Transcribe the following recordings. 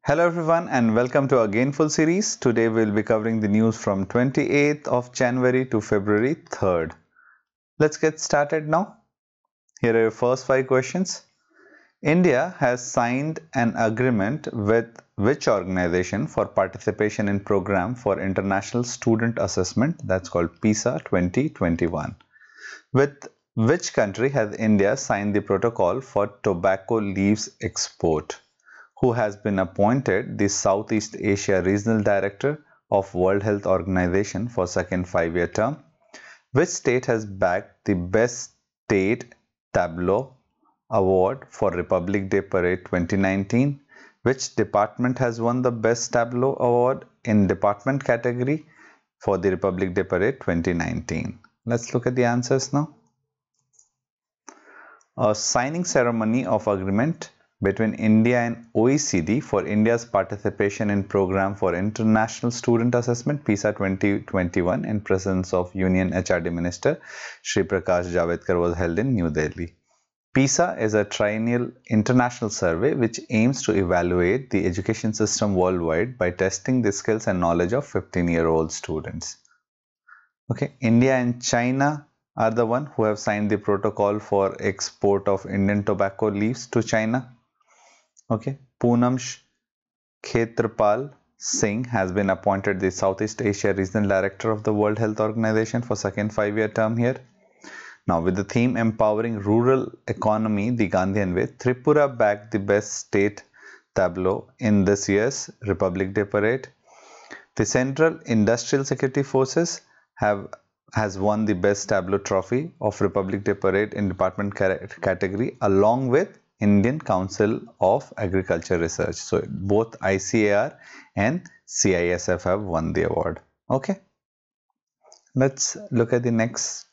Hello everyone and welcome to our GAinful series. Today we'll be covering the news from 28th of January to February 3rd. Let's get started now. Here are your first 5 questions. India has signed an agreement with which organization for participation in program for international student assessment, that's called PISA 2021. With which country has India signed the protocol for tobacco leaves export? Who has been appointed the Southeast Asia Regional Director of World Health Organization for second 5-year term? Which state has bagged the Best State Tableau Award for Republic Day Parade 2019? Which department has won the Best Tableau Award in department category for the Republic Day Parade 2019? Let's look at the answers now. A signing ceremony of agreement between India and OECD for India's participation in Program for International Student Assessment PISA 2021 in presence of Union HRD Minister Shri Prakash Javadekar was held in New Delhi. PISA is a triennial international survey which aims to evaluate the education system worldwide by testing the skills and knowledge of 15-year-old students. Okay, India and China are the one who have signed the protocol for export of Indian tobacco leaves to China. Okay, Poonam Khetrapal Singh has been appointed the Southeast Asia Regional Director of the World Health Organization for second 5-year term here. Now, with the theme Empowering Rural Economy the Gandhian Way, Tripura bagged the Best State Tableau in this year's Republic Day Parade. The Central Industrial Security Forces has won the Best Tableau Trophy of Republic Day Parade in department category along with Indian Council of Agriculture Research. So both ICAR and CISF have won the award. Okay, let's look at the next.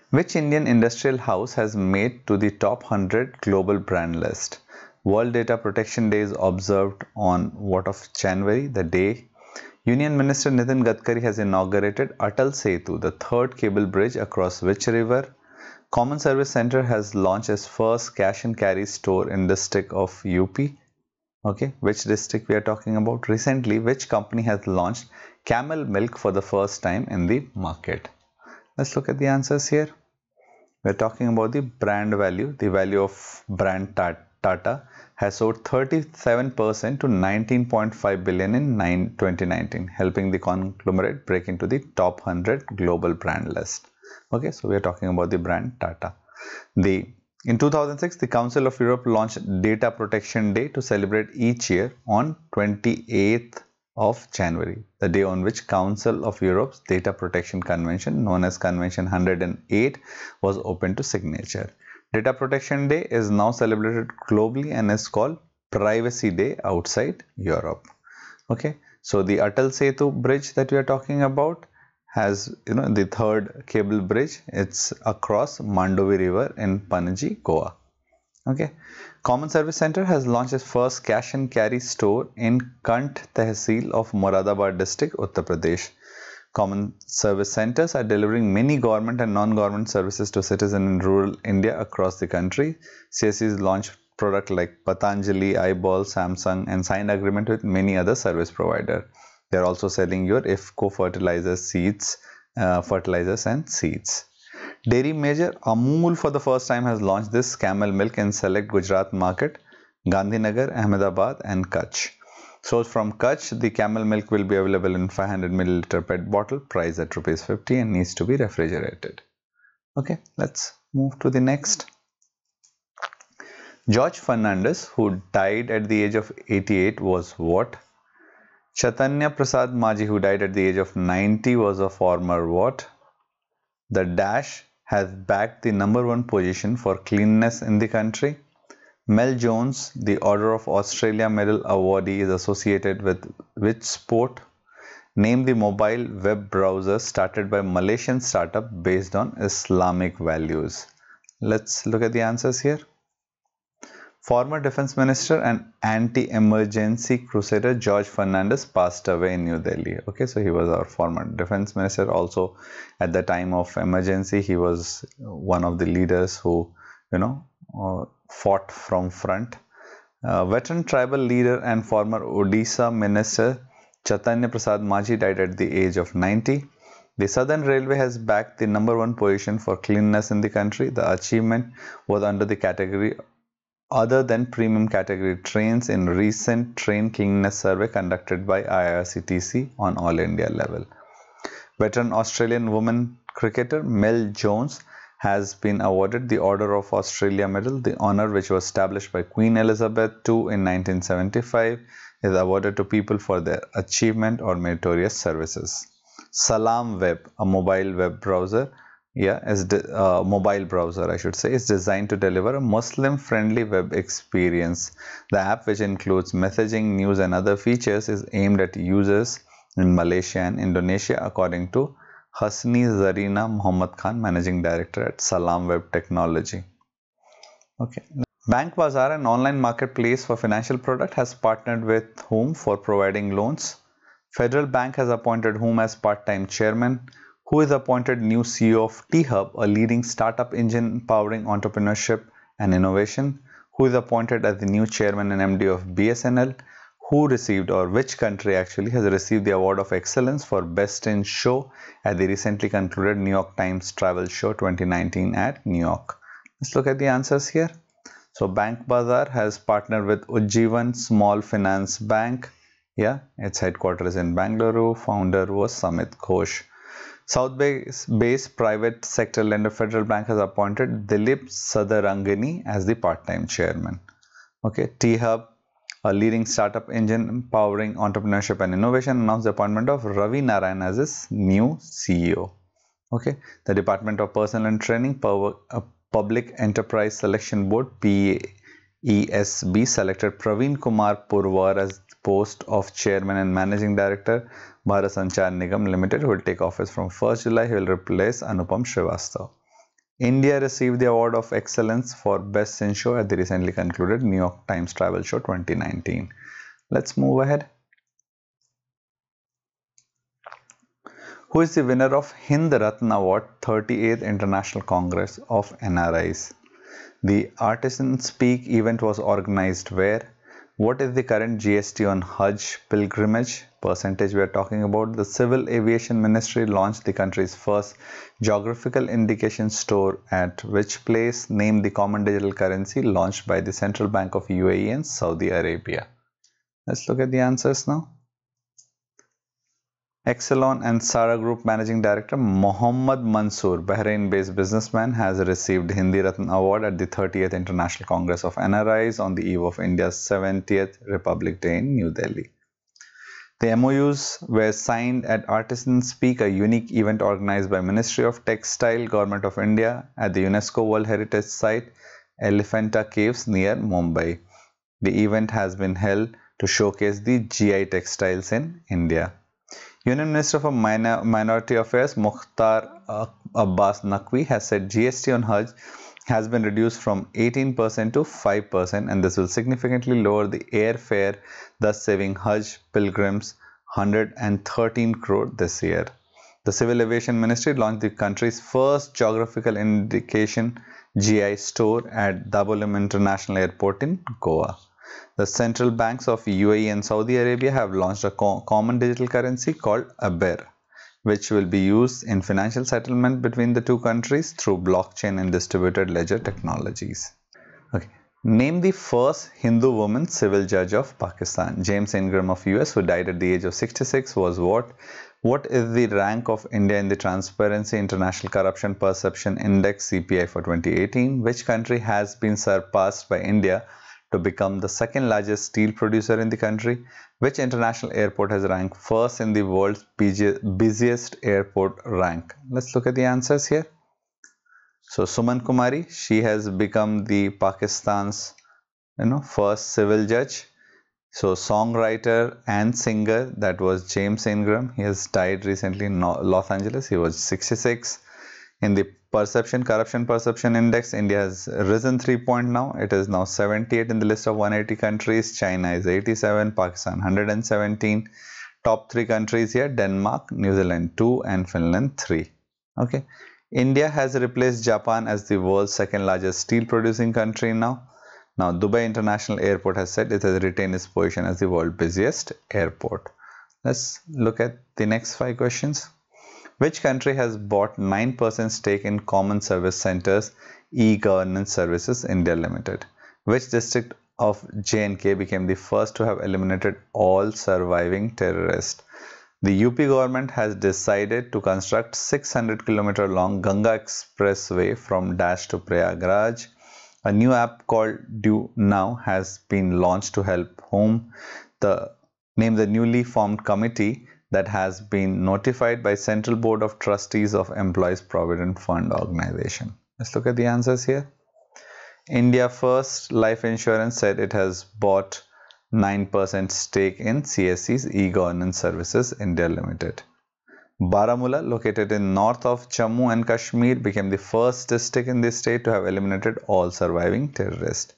Which Indian industrial house has made to the top 100 global brand list? World Data Protection Day is observed on what of January, the day Union Minister Nitin Gadkari has inaugurated Atal Setu, the third cable bridge across which river? Common Service Center has launched its first cash and carry store in district of UP. Okay, which district we are talking about? Recently, which company has launched Camel Milk for the first time in the market? Let's look at the answers here. We're talking about the brand value. The value of brand Tata has soared 37% to 19.5 billion in 2019, helping the conglomerate break into the top 100 global brand list. Okay, so we are talking about the brand Tata. In 2006, the Council of Europe launched Data Protection Day to celebrate each year on 28th of January, the day on which Council of Europe's Data Protection Convention, known as Convention 108, was open to signature. Data Protection Day is now celebrated globally and is called Privacy Day outside Europe. Okay, so the Atal Setu bridge that we are talking about has, the third cable bridge. It's across Mandovi River in Panaji, Goa. Okay, Common Service Center has launched its first cash and carry store in Kant Tehsil of Moradabad district, Uttar Pradesh. Common Service Centers are delivering many government and non-government services to citizens in rural India across the country. CSC's launched products like Patanjali, Eyeball, Samsung and signed agreement with many other service providers. They are also selling your IFFCO fertilizers and seeds. Dairy major Amul for the first time has launched this Camel Milk in select Gujarat market, Gandhinagar, Ahmedabad and Kutch. Sourced from Kutch, the Camel Milk will be available in 500 ml PET bottle, priced at ₹50 and needs to be refrigerated. Okay, let's move to the next. George Fernandez, who died at the age of 88, was what? Chaitanya Prasad Maji, who died at the age of 90, was a former what? The Dash has bagged the #1 position for cleanliness in the country. Mel Jones, the Order of Australia Medal awardee, is associated with which sport? Name the mobile web browser started by Malaysian startup based on Islamic values. Let's look at the answers here. Former Defense Minister and anti-emergency crusader George Fernandez passed away in New Delhi. Okay, so he was our former Defense Minister. Also, at the time of emergency, he was one of the leaders who, fought from front Veteran tribal leader and former Odisha Minister Chaitanya Prasad Majhi died at the age of 90. The Southern Railway has backed the #1 position for cleanliness in the country. The achievement was under the category other than premium category trains in recent train cleanliness survey conducted by IRCTC on all India level. Veteran Australian woman cricketer Mel Jones has been awarded the Order of Australia Medal. The honour, which was established by Queen Elizabeth II in 1975, is awarded to people for their achievement or meritorious services. Salam Web, a mobile web browser, mobile browser, I should say, is designed to deliver a Muslim-friendly web experience. The app, which includes messaging, news, and other features, is aimed at users in Malaysia and Indonesia, according to Hasni Zarina Muhammad Khan, Managing Director at Salam Web Technology. Okay. Bank Bazaar, an online marketplace for financial product, has partnered with whom for providing loans? Federal Bank has appointed whom as part-time chairman? Who is appointed new CEO of T-Hub, a leading startup engine powering entrepreneurship and innovation? Who is appointed as the new chairman and MD of BSNL? Who received, or which country actually has received the award of excellence for best in show at the recently concluded New York Times Travel Show 2019 at New York? Let's look at the answers here. So Bank Bazaar has partnered with Ujjivan Small Finance Bank. Its headquarters in Bangalore. Founder was Samit Ghosh. South-based private sector lender Federal Bank has appointed Dilip Sadarangani as the part-time chairman. Okay, T-Hub, a leading startup engine empowering entrepreneurship and innovation, announced the appointment of Ravi Narayan as its new CEO. Okay, the Department of Personnel and Training, Public Enterprise Selection Board (PESB) selected Praveen Kumar Purwar as the post of Chairman and Managing Director, Bharat Sanchar Nigam Limited, who will take office from 1st July. He will replace Anupam Srivastava. India received the Award of Excellence for Best in Show at the recently concluded New York Times Travel Show 2019. Let's move ahead. Who is the winner of Hind Ratna Award 38th International Congress of NRIs? The Artisan Speak event was organized where? What is the current GST on Hajj pilgrimage? Percentage we are talking about. The Civil Aviation Ministry launched the country's first geographical indication store at which place? Name the common digital currency launched by the Central Bank of UAE and Saudi Arabia. Let's look at the answers now. Exelon and Sara Group Managing Director Mohammad Mansoor, Bahrain-based businessman, has received Hindi Ratna Award at the 30th International Congress of NRIs on the eve of India's 70th Republic Day in New Delhi. The MOUs were signed at Artisan Speak, a unique event organized by Ministry of Textile, Government of India, at the UNESCO World Heritage Site, Elephanta Caves near Mumbai. The event has been held to showcase the GI textiles in India. Union Minister for Minority Affairs Mukhtar Abbas Naqvi has said GST on Hajj has been reduced from 18% to 5%, and this will significantly lower the airfare, thus saving Hajj pilgrims 113 crore this year. The Civil Aviation Ministry launched the country's first geographical indication GI store at Dabolim International Airport in Goa. The central banks of UAE and Saudi Arabia have launched a common digital currency called ABER, which will be used in financial settlement between the two countries through blockchain and distributed ledger technologies. Okay. Name the first Hindu woman civil judge of Pakistan. James Ingram of US, who died at the age of 66, was what? What is the rank of India in the Transparency International Corruption Perception Index CPI for 2018? Which country has been surpassed by India to become the second largest steel producer in the country? Which international airport has ranked first in the world's busiest airport rank? Let's look at the answers here. So Suman Kumari, she has become the Pakistan's first civil judge. So songwriter and singer, that was James Ingram. He has died recently in Los Angeles. He was 66. In the Corruption Perception Index, India has risen 3 points now. It is now 78 in the list of 180 countries. China is 87, Pakistan 117. Top 3 countries here: Denmark, New Zealand 2 and Finland 3. Okay. India has replaced Japan as the world's second largest steel producing country now. Now, Dubai International Airport has said it has retained its position as the world's busiest airport. Let's look at the next 5 questions. Which country has bought 9% stake in Common Service Centers E-Governance Services India Limited? Which district of J&K became the first to have eliminated all surviving terrorists? The UP government has decided to construct 600-kilometer long Ganga Expressway from Dash to Prayagraj. A new app called Do Now has been launched to help name the newly formed committee that has been notified by Central Board of Trustees of Employees Provident Fund Organization. Let's look at the answers here. India First Life Insurance said it has bought 9% stake in CSC's E-Governance Services India Limited. Baramulla, located in north of Jammu and Kashmir, became the first district in the state to have eliminated all surviving terrorists.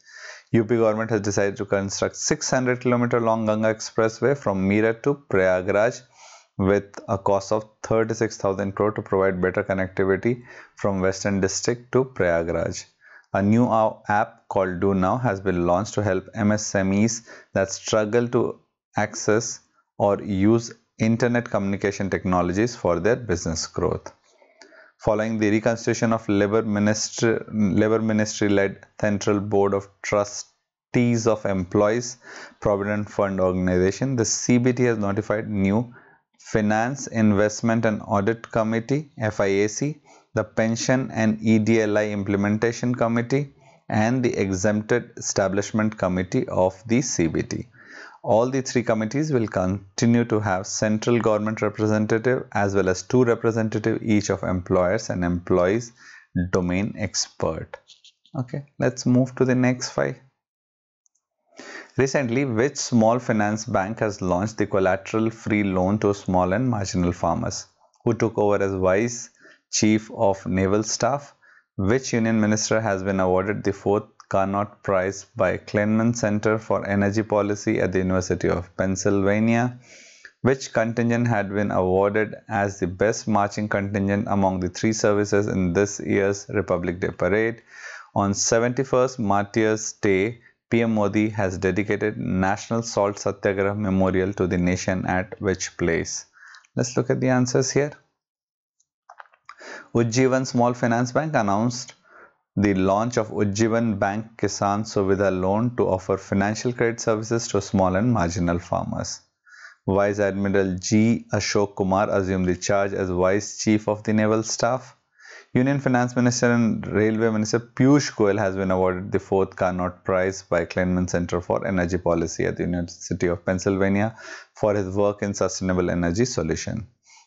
UP government has decided to construct 600-kilometer long Ganga Expressway from Meerut to Prayagraj with a cost of 36,000 crore to provide better connectivity from Western district to Prayagraj. A new app called Do Now has been launched to help MSMEs that struggle to access or use internet communication technologies for their business growth. Following the reconstitution of Labour Ministry-led Central Board of Trustees of Employees Provident Fund Organization, the CBT has notified new Finance, Investment and Audit Committee (FIAC), the Pension and EDLI Implementation Committee, and the Exempted Establishment Committee of the CBT. All the 3 committees will continue to have central government representative as well as 2 representatives each of employers and employees domain expert. Okay, let's move to the next 5. Recently, which small finance bank has launched the collateral-free loan to small and marginal farmers? Who took over as Vice Chief of Naval Staff? Which Union Minister has been awarded the 4th Carnot Prize by Kleinman Center for Energy Policy at the University of Pennsylvania? Which contingent had been awarded as the best marching contingent among the 3 services in this year's Republic Day Parade? On 71st Martyrs' Day, PM Modi has dedicated National Salt Satyagraha Memorial to the nation at which place? Let's look at the answers here. Ujjivan Small Finance Bank announced the launch of Ujjivan Bank Kisan Suvidha Loan to offer financial credit services to small and marginal farmers. Vice Admiral G. Ashok Kumar assumed the charge as Vice Chief of the Naval Staff. Union Finance Minister and Railway Minister Piyush Goyal has been awarded the 4th Carnot Prize by Kleinman Center for Energy Policy at the University of Pennsylvania for his work in sustainable energy solution.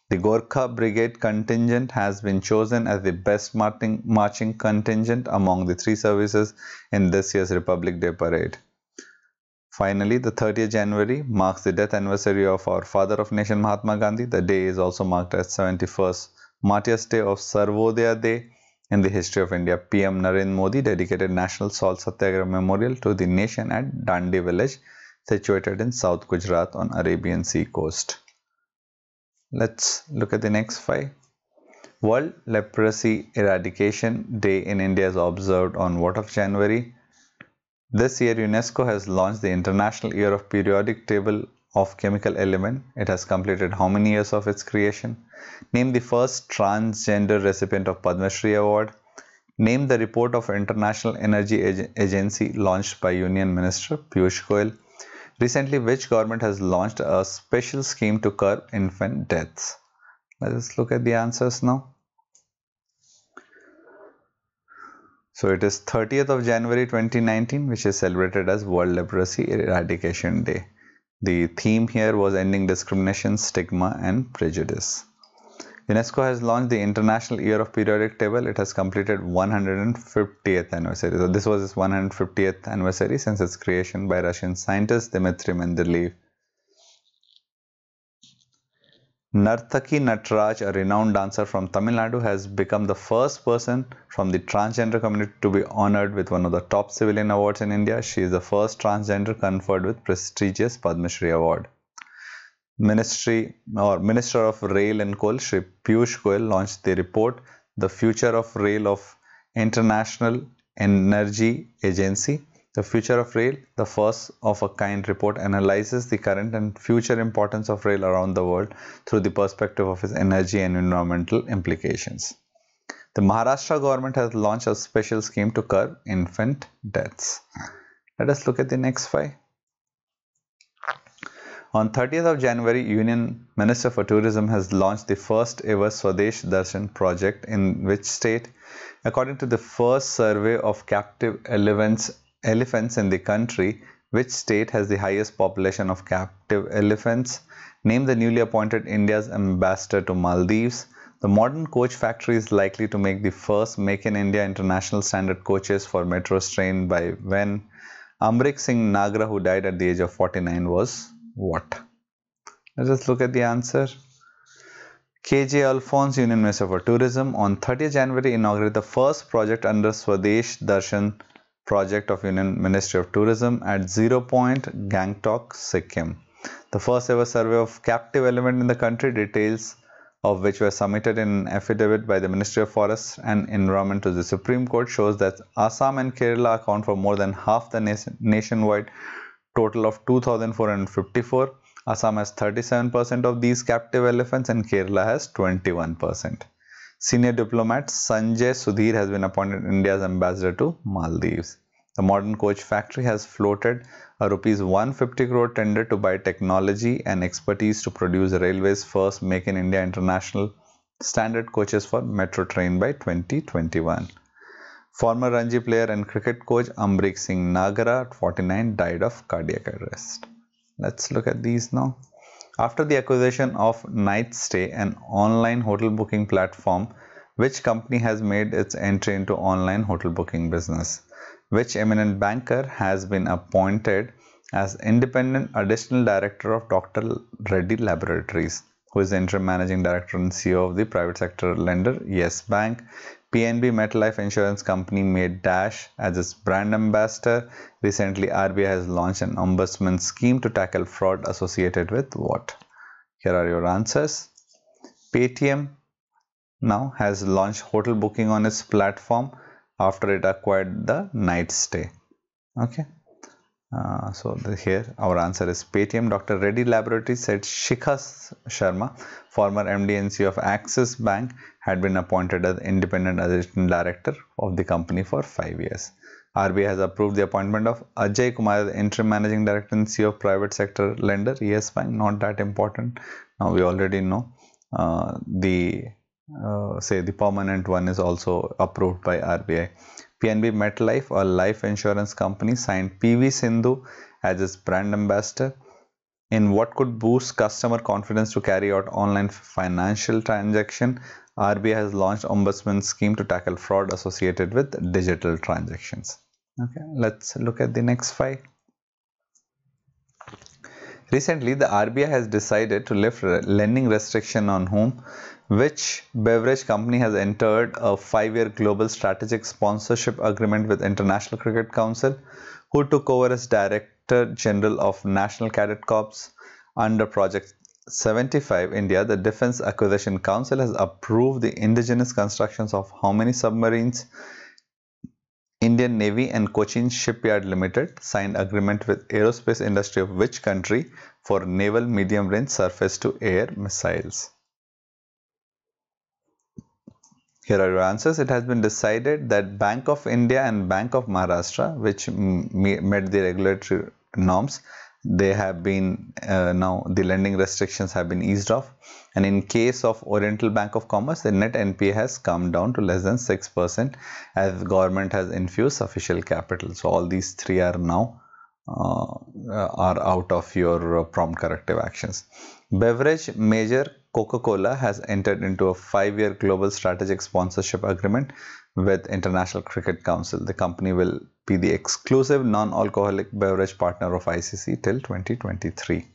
The Gorkha Brigade contingent has been chosen as the best marching contingent among the 3 services in this year's Republic Day Parade. Finally, the 30th January marks the death anniversary of our father of nation Mahatma Gandhi. The day is also marked as 71st Martyrs' Day of Sarvodaya Day in the history of India. PM Narendra Modi dedicated National Salt Satyagraha Memorial to the nation at Dandi village situated in South Gujarat on Arabian Sea coast. Let's look at the next 5. World Leprosy Eradication Day in India is observed on what of January? This year, UNESCO has launched the International Year of Periodic Table of Chemical Element. It has completed how many years of its creation? Name the first transgender recipient of Padma Shri Award. Name the report of International Energy Agency launched by Union Minister Piyush Goyal. Recently, which government has launched a special scheme to curb infant deaths? Let us look at the answers now. So it is 30th of January 2019, which is celebrated as World Leprosy Eradication Day. The theme here was ending discrimination, stigma and prejudice. UNESCO has launched the International Year of Periodic Table. It has completed 150th anniversary. So this was its 150th anniversary since its creation by Russian scientist Dmitry Mendeleev. Nartaki Nataraj, a renowned dancer from Tamil Nadu, has become the first person from the transgender community to be honored with one of the top civilian awards in India. She is the first transgender conferred with prestigious Padma Shri Award. Minister of Rail and Coal, Shri Piyush Goyal, launched the report, The Future of Rail of International Energy Agency, The Future of Rail, the first of a kind report, analyzes the current and future importance of rail around the world through the perspective of its energy and environmental implications. The Maharashtra government has launched a special scheme to curb infant deaths. Let us look at the next 5. On 30th of January, Union Minister for Tourism has launched the first ever Swadesh Darshan project in which state? According to the first survey of captive elephants in the country, which state has the highest population of captive elephants? Name the newly appointed India's ambassador to Maldives. The modern coach factory is likely to make the first Make in India international standard coaches for metro train by when? Amrik Singh Nagra, who died at the age of 49, was what? Let us look at the answer. KJ Alphonse, Union Minister for Tourism, on 30th January inaugurated the first project under Swadesh Darshan project of Union Ministry of Tourism at 0 Point, Gangtok, Sikkim. The first ever survey of captive elephant in the country, details of which were submitted in an affidavit by the Ministry of Forests and Environment to the Supreme Court, shows that Assam and Kerala account for more than half the nationwide total of 2,454. Assam has 37% of these captive elephants and Kerala has 21%. Senior diplomat Sanjay Sudhir has been appointed India's ambassador to Maldives. The modern coach factory has floated a rupees 150 crore tender to buy technology and expertise to produce railways first Make in India international standard coaches for metro train by 2021. Former Ranji player and cricket coach Amrik Singh Nagra, 49, died of cardiac arrest. Let's look at these now. After the acquisition of Nightstay, an online hotel booking platform, which company has made its entry into online hotel booking business? Which eminent banker has been appointed as independent additional director of Dr. Reddy Laboratories, who is the interim managing director and CEO of the private sector lender Yes Bank? PNB MetLife Insurance Company made Dash as its brand ambassador. Recently, RBI has launched an ombudsman scheme to tackle fraud associated with what? Here are your answers. Paytm now has launched hotel booking on its platform after it acquired the Nightstay. Okay. Here our answer is Paytm. Dr. Reddy Laboratories said Shikha Sharma, former MD and CEO of Axis Bank, had been appointed as independent assistant director of the company for 5 years. RBI has approved the appointment of Ajay Kumar as interim managing director and CEO of private sector lender Yes Bank. Not that important. Now we already know the permanent one is also approved by RBI. PNB MetLife, a life insurance company, signed PV Sindhu as its brand ambassador. In what could boost customer confidence to carry out online financial transaction? RBI has launched ombudsman scheme to tackle fraud associated with digital transactions. Okay, let's look at the next 5. Recently, the RBI has decided to lift lending restriction on whom? Which beverage company has entered a 5-year global strategic sponsorship agreement with International Cricket Council? Who took over as Director General of National Cadet Corps? Under Project 75 India, the Defence Acquisition Council has approved the indigenous constructions of how many submarines? Indian Navy and Cochin Shipyard Limited signed agreement with aerospace industry of which country for naval medium-range surface-to-air missiles? Here are your answers. It has been decided that Bank of India and Bank of Maharashtra, which met the regulatory norms, they have been now the lending restrictions have been eased off, and in case of Oriental Bank of Commerce, the net NPA has come down to less than 6% as government has infused sufficient capital. So all these 3 are now are out of your prompt corrective actions. Beverage major Coca-Cola has entered into a 5-year global strategic sponsorship agreement with International Cricket Council. The company will be the exclusive non-alcoholic beverage partner of ICC till 2023.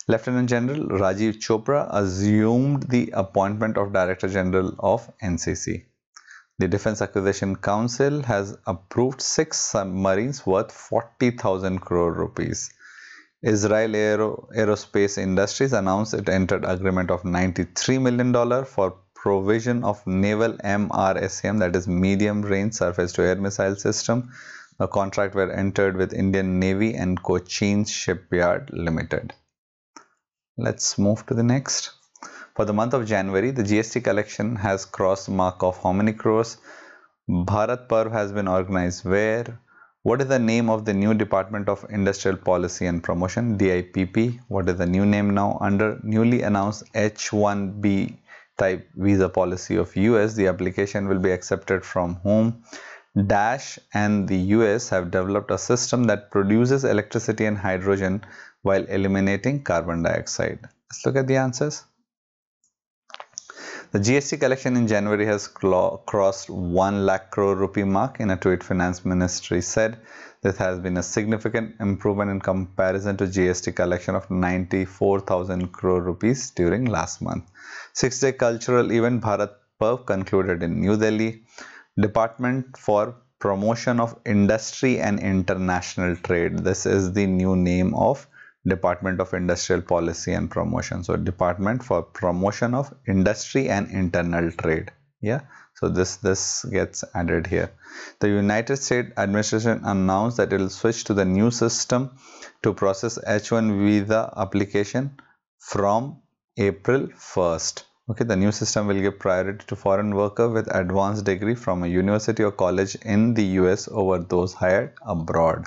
Lieutenant General Rajiv Chopra assumed the appointment of Director General of NCC. The Defence Acquisition Council has approved 6 submarines worth 40,000 crore rupees. Israel Aerospace Industries announced it entered agreement of $93 million for provision of naval MRSAM, that is medium range surface to air missile system, A contract were entered with Indian Navy and Cochin Shipyard Limited. Let's move to the next. For the month of January, the GST collection has crossed mark of how many crores? Bharat Parv has been organized where? What is the name of the new Department of Industrial Policy and Promotion, DIPP? What is the new name now? Under newly announced H-1B type visa policy of US, the application will be accepted from whom? Dash and the US have developed a system that produces electricity and hydrogen while eliminating carbon dioxide. Let's look at the answers. The GST collection in January has crossed 1 lakh crore rupee mark. In a tweet, Finance Ministry said this has been a significant improvement in comparison to GST collection of 94,000 crore rupees during last month. 6-day cultural event Bharat Parv concluded in New Delhi. Department for Promotion of Industry and International Trade. This is the new name of Department of Industrial Policy and Promotion. So Department for Promotion of Industry and Internal Trade. Yeah. So this gets added here. The United States administration announced that it will switch to the new system to process H-1 visa application from April 1st. Okay, the new system will give priority to foreign workers with advanced degree from a university or college in the US over those hired abroad.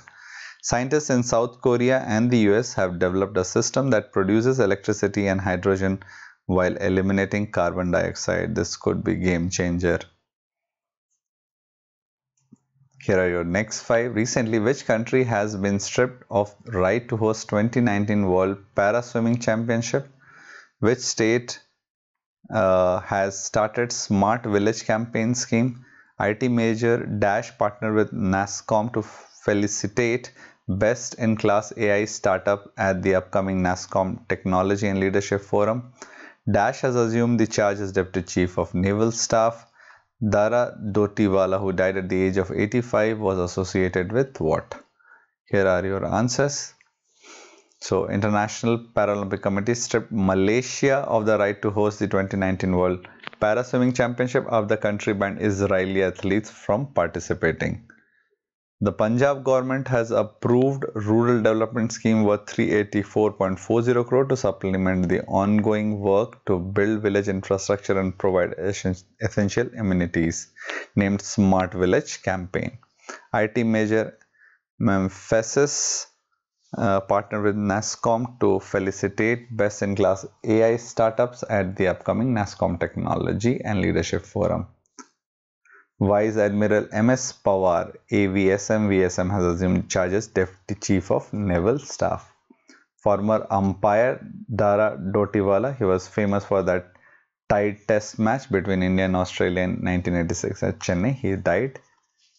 Scientists in South Korea and the US have developed a system that produces electricity and hydrogen while eliminating carbon dioxide. This could be game changer. Here are your next 5. Recently, which country has been stripped of right to host 2019 World Para Swimming Championship? Which state has started Smart Village campaign scheme? IT major Dash partner with NASSCOM to felicitate best in class AI startup at the upcoming NASSCOM Technology and Leadership Forum. Dash has assumed the charge as Deputy Chief of Naval Staff. Dara Dotiwala, who died at the age of 85, was associated with what? Here are your answers. So, International Paralympic Committee stripped Malaysia of the right to host the 2019 World Para Swimming Championship after the country banned Israeli athletes from participating. The Punjab government has approved rural development scheme worth 384.40 crore to supplement the ongoing work to build village infrastructure and provide essential amenities, named Smart Village campaign. IT major Memphis partner with NASSCOM to felicitate best-in-class AI startups at the upcoming NASSCOM Technology and Leadership Forum. Vice Admiral MS Pawar, AVSM VSM, has assumed charges Deputy Chief of Naval Staff. Former umpire Dara Dotiwala, he was famous for that tied test match between India and Australia in 1986 at Chennai. He died.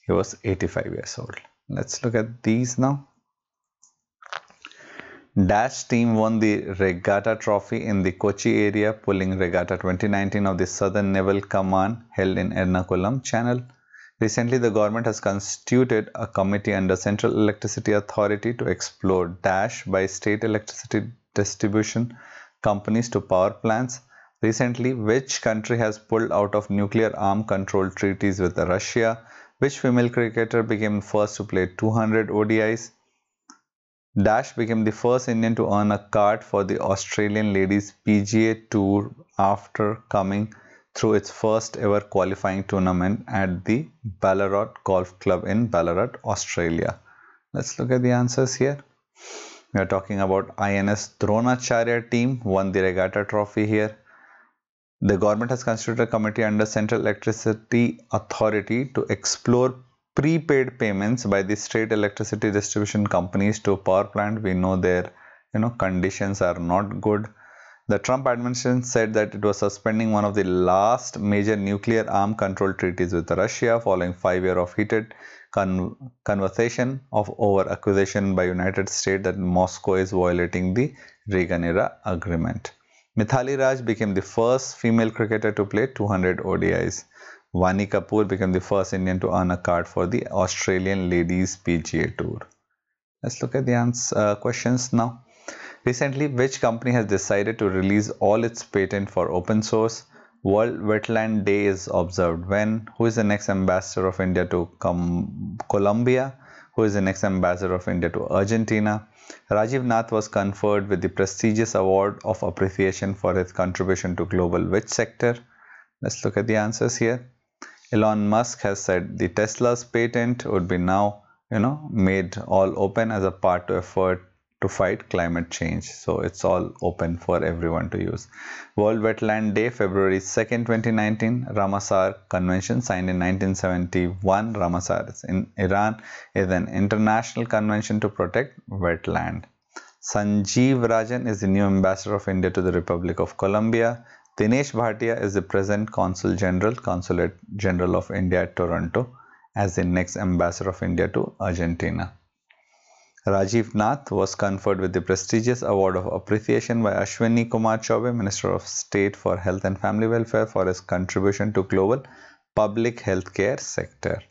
He was 85 years old. Let's look at these now. Dash team won the Regatta Trophy in the Kochi area, pulling Regatta 2019 of the Southern Naval Command held in Ernakulam Channel. Recently, the government has constituted a committee under Central Electricity Authority to explore Dash by state electricity distribution companies to power plants. Recently, which country has pulled out of nuclear arm control treaties with Russia? Which female cricketer became first to play 200 ODIs? Dash became the first Indian to earn a card for the Australian Ladies PGA Tour after coming through its first ever qualifying tournament at the Ballarat Golf Club in Ballarat, Australia. Let's look at the answers here. We are talking about INS Dronacharya team won the Regatta Trophy here. The government has constituted a committee under Central Electricity Authority to explore prepaid payments by the state electricity distribution companies to power plant. We know their conditions are not good. The Trump administration said that it was suspending one of the last major nuclear arm control treaties with Russia following 5 years of heated conversation over accusation by United States that Moscow is violating the Reagan era agreement. Mithali Raj became the first female cricketer to play 200 ODIs. Vani Kapoor became the first Indian to earn a card for the Australian Ladies PGA Tour. Let's look at the questions now. Recently, which company has decided to release all its patent for open source? World Wetland Day is observed when? Who is the next ambassador of India to Colombia? Who is the next ambassador of India to Argentina? Rajiv Nath was conferred with the prestigious award of appreciation for his contribution to global which sector? Let's look at the answers here. Elon Musk has said the Tesla's patent would be now, made all open as a part of effort to fight climate change. So it's all open for everyone to use. World Wetland Day, February 2nd, 2019. Ramsar Convention signed in 1971. Ramsar in Iran is an international convention to protect wetland. Sanjeev Rajan is the new ambassador of India to the Republic of Colombia. Dinesh Bhatia is the present Consulate General of India at Toronto as the next ambassador of India to Argentina. Rajiv Nath was conferred with the prestigious award of appreciation by Ashwini Kumar Chaubey, Minister of State for Health and Family Welfare, for his contribution to global public healthcare sector.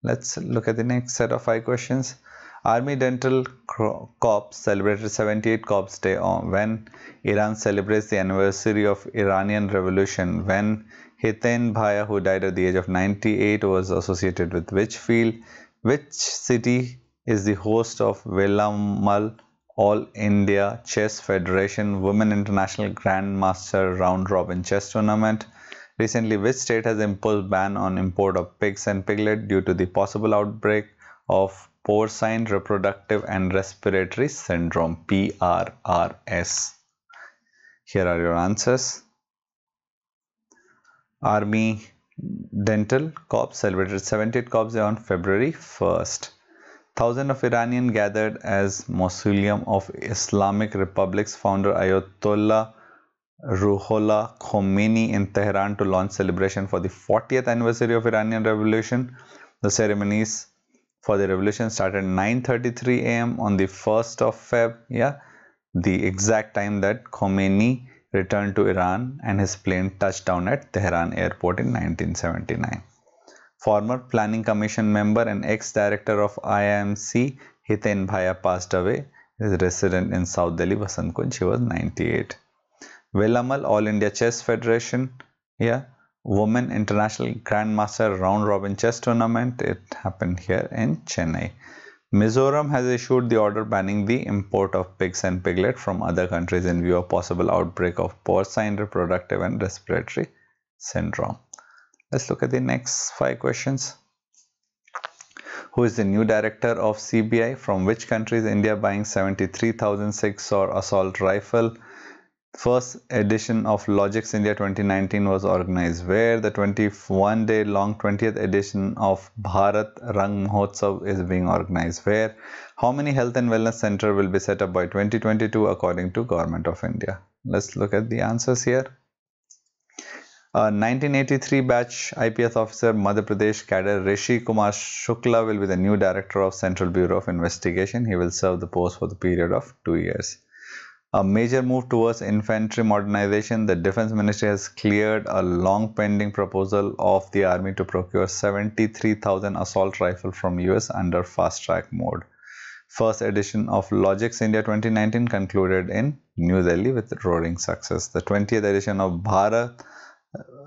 Let's look at the next set of 5 questions. Army Dental Corps celebrated 78 Corps Day when Iran celebrates the anniversary of Iranian Revolution. When Hiten Bhaya, who died at the age of 98, was associated with which field? Which city is the host of Velamal All India Chess Federation Women International Grandmaster Round Robin Chess Tournament? Recently, which state has imposed ban on import of pigs and piglet due to the possible outbreak of porcine reproductive and respiratory syndrome, PRRS? Here are your answers. Army Dental Corps celebrated 78 Corps Day on February 1st. Thousands of Iranians gathered as Mausoleum of Islamic Republic's founder Ayatollah Ruhollah Khomeini in Tehran to launch celebration for the 40th anniversary of Iranian Revolution. The ceremonies for the revolution started 9:33 a.m. on the 1st of Feb. The exact time that Khomeini returned to Iran and his plane touched down at Tehran airport in 1979. Former Planning Commission member and ex-director of IIMC, Hiten Bhaya, passed away. He is a resident in South Delhi, Vasant Kunj. He was 98. Velamal All India Chess Federation, Women International Grandmaster Round Robin Chess Tournament. It happened here in Chennai. Mizoram has issued the order banning the import of pigs and piglet from other countries in view of possible outbreak of porcine reproductive and respiratory syndrome. Let's look at the next 5 questions. Who is the new director of CBI? From which country is India buying 73,006 or assault rifle? First edition of Logix India 2019 was organized where? The 21-day long 20th edition of Bharat Rang Mahotsav is being organized where? How many health and wellness centers will be set up by 2022 according to Government of India? Let's look at the answers here. 1983 batch IPS officer Madhya Pradesh cadre Rishi Kumar Shukla will be the new director of Central Bureau of Investigation. He will serve the post for the period of 2 years. A major move towards infantry modernization. The Defense Ministry has cleared a long pending proposal of the Army to procure 73,000 assault rifles from US under fast track mode. First edition of Logix India 2019 concluded in New Delhi with roaring success. The 20th edition of Bharat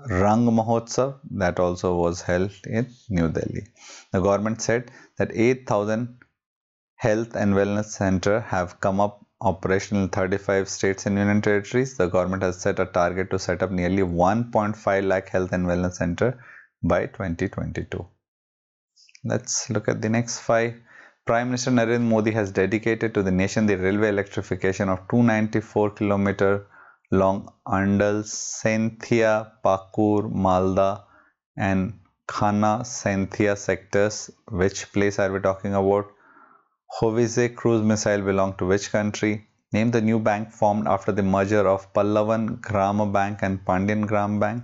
Rang Mahotsav that also was held in New Delhi. The government said that 8,000 health and wellness centers have come up operational in 35 states and union territories. The government has set a target to set up nearly 1.5 lakh health and wellness centers by 2022. Let's look at the next 5. Prime Minister Narendra Modi has dedicated to the nation the railway electrification of 294 km long Andal, Sainthia, Pakur, Malda and Khana Sainthia sectors. Which place are we talking about? Hovize cruise missile belong to which country? Name the new bank formed after the merger of Pallavan Grama Bank and Pandyan Gram Bank.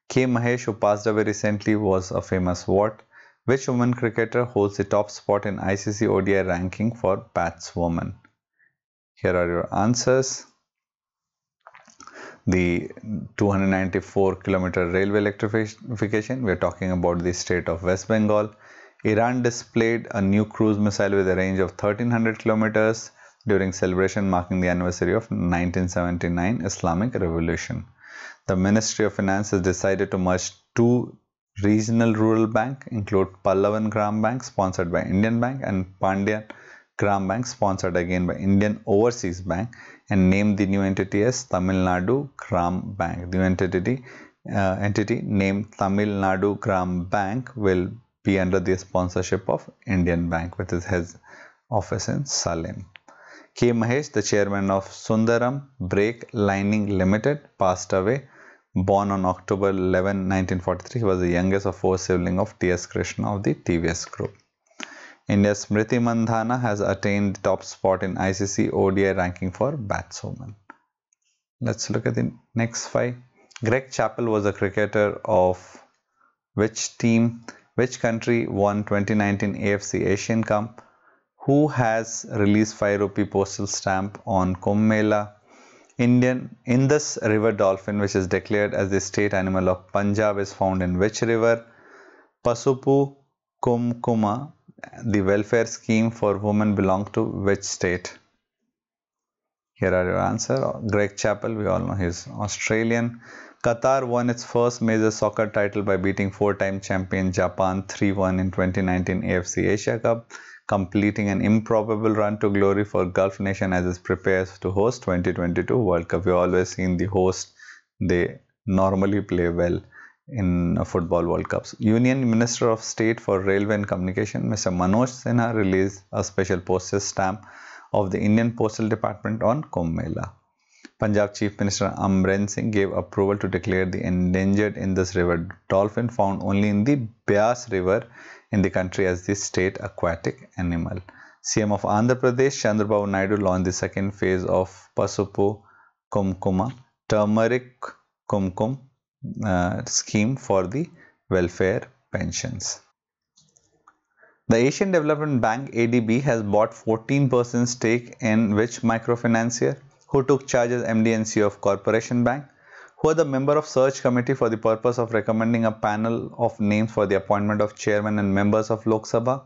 K. Mahesh, who passed away recently, was a famous what? Which women cricketer holds the top spot in ICC ODI ranking for batswoman? Here are your answers. The 294 km railway electrification, we are talking about the state of West Bengal. Iran displayed a new cruise missile with a range of 1300 kilometers during celebration marking the anniversary of 1979 Islamic Revolution. The Ministry of Finance has decided to merge two Regional Rural Bank include Pallavan Gram Bank sponsored by Indian Bank and Pandyan Gram Bank sponsored again by Indian Overseas Bank, and named the new entity as Tamil Nadu Gram Bank. The new entity named Tamil Nadu Gram Bank will be under the sponsorship of Indian Bank with its office in Salem. K. Mahesh, the chairman of Sundaram Brake Lining Limited, passed away. Born on October 11, 1943, he was the youngest of four siblings of T.S. Krishna of the TVS Group. India's Smriti Mandhana has attained the top spot in ICC ODI ranking for batswomen. Let's look at the next 5. Greg Chappell was a cricketer of which team? Which country won 2019 AFC Asian Cup? Who has released 5 rupee postal stamp on Kumbh Mela? Indus River dolphin, which is declared as the state animal of Punjab, is found in which river? Pasupu Kumkuma, the welfare scheme for women, belong to which state? Here are your answers. Greg Chappell, we all know he is Australian. Qatar won its first major soccer title by beating 4-time champion Japan 3-1 in 2019 AFC Asia Cup, completing an improbable run to glory for Gulf nation as it prepares to host 2022 World Cup. We always seen the host, they normally play well in football World Cups. Union Minister of State for Railway and Communication, Mr. Manoj Sinha, released a special postage stamp of the Indian Postal Department on Kumbh Mela. Punjab Chief Minister Amren Singh gave approval to declare the endangered Indus River dolphin, found only in the Beas River in the country, as the state aquatic animal. CM of Andhra Pradesh, Chandrababu Naidu, launched the second phase of Pasupu Kumkuma turmeric kumkum scheme for the welfare pensions. The Asian Development Bank ADB has bought 14% stake in which microfinancier? Who took charge as MD and CEO of Corporation Bank? Who are the member of search committee for the purpose of recommending a panel of names for the appointment of chairman and members of Lok Sabha?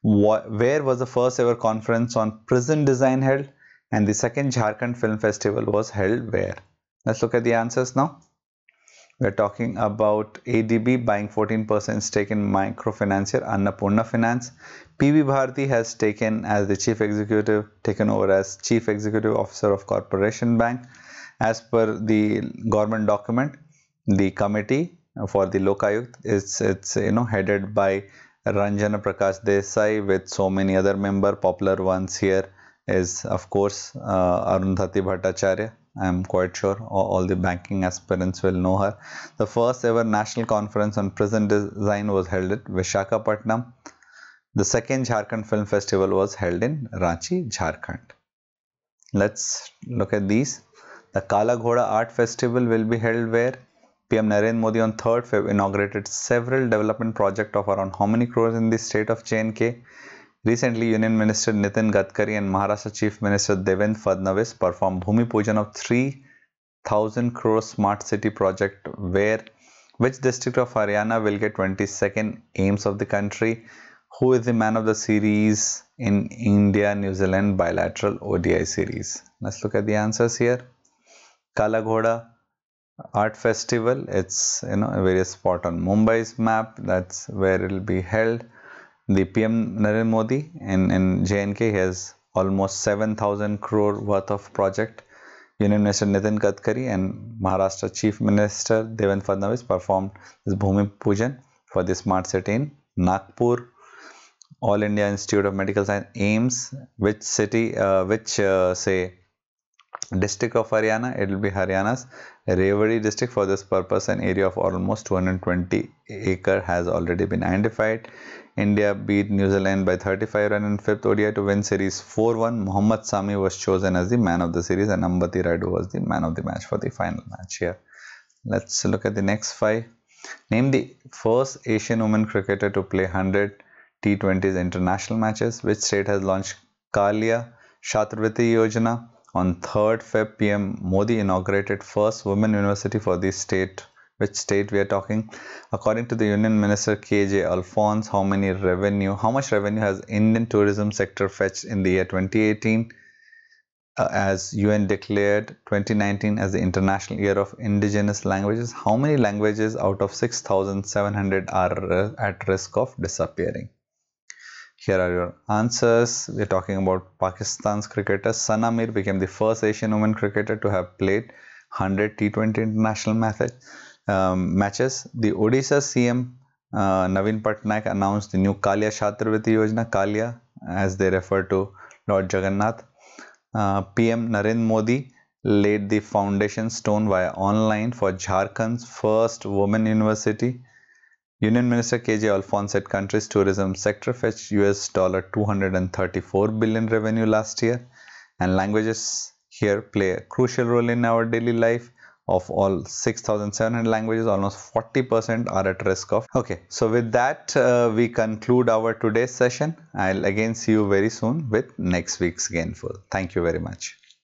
Where was the first ever conference on prison design held? And the second Jharkhand Film Festival was held where? Let's look at the answers now. We're talking about ADB buying 14% stake in microfinancier Annapurna Finance. PB Bharati has taken over as Chief Executive Officer of Corporation Bank. As per the government document, the committee for the Lokayukt is headed by Ranjana Prakash Desai with so many other members. Popular ones here is of course Arundhati Bhattacharya. I am quite sure all the banking aspirants will know her. The first ever national conference on prison design was held at Visakhapatnam. The second Jharkhand Film Festival was held in Ranchi, Jharkhand. Let's look at these. The Kala Ghoda Art Festival will be held where? PM Narendra Modi on 3rd Feb inaugurated several development projects of around how many crores in the state of J&K? Recently, Union Minister Nitin Gadkari and Maharashtra Chief Minister Devendra Fadnavis performed Bhumi Pujan of 3,000 crore smart city project where? Which district of Haryana will get 22nd aims of the country? Who is the man of the series in India-New Zealand bilateral ODI series? Let's look at the answers here. Kala Ghoda Art Festival, it's a various spot on Mumbai's map. That's where it will be held. The PM Narendra Modi in J&K has almost 7,000 crore worth of project. Union Minister Nitin Gadkari and Maharashtra Chief Minister Devendra Fadnavis performed this Bhumi Pujan for the smart city in Nagpur. All India Institute of Medical Science aims which city, district of Haryana? It will be Haryana's Rewari district. For this purpose, an area of almost 220 acres has already been identified. India beat New Zealand by 35 runs in 5th ODI to win series 4-1. Mohammad Sami was chosen as the man of the series and Ambati Raidu was the man of the match for the final match here. Let's look at the next 5. Name the first Asian woman cricketer to play 100 T20s international matches. Which state has launched Kalia Chhatravathi Yojana? On 3rd Feb, PM Modi inaugurated first women university for the state. Which state we are talking? According to the Union Minister KJ Alphonse, how much revenue has Indian tourism sector fetched in the year 2018? as UN declared 2019 as the International Year of Indigenous Languages, how many languages out of 6,700 are at risk of disappearing? Here are your answers. We're talking about Pakistan's cricketer Sana Mir became the first Asian woman cricketer to have played 100 T20 international matches. The Odisha CM Naveen Patnaik announced the new Kalia Chhatravathi Yojana, Kalia as they refer to Lord Jagannath. PM Narendra Modi laid the foundation stone via online for Jharkhand's first women university. Union Minister KJ Alphonse said country's tourism sector fetched US $234 billion revenue last year, and languages here play a crucial role in our daily life. Of all 6,700 languages, almost 40% are at risk of. Okay, so with that, we conclude our today's session. I'll again see you very soon with next week's GAinful. Thank you very much.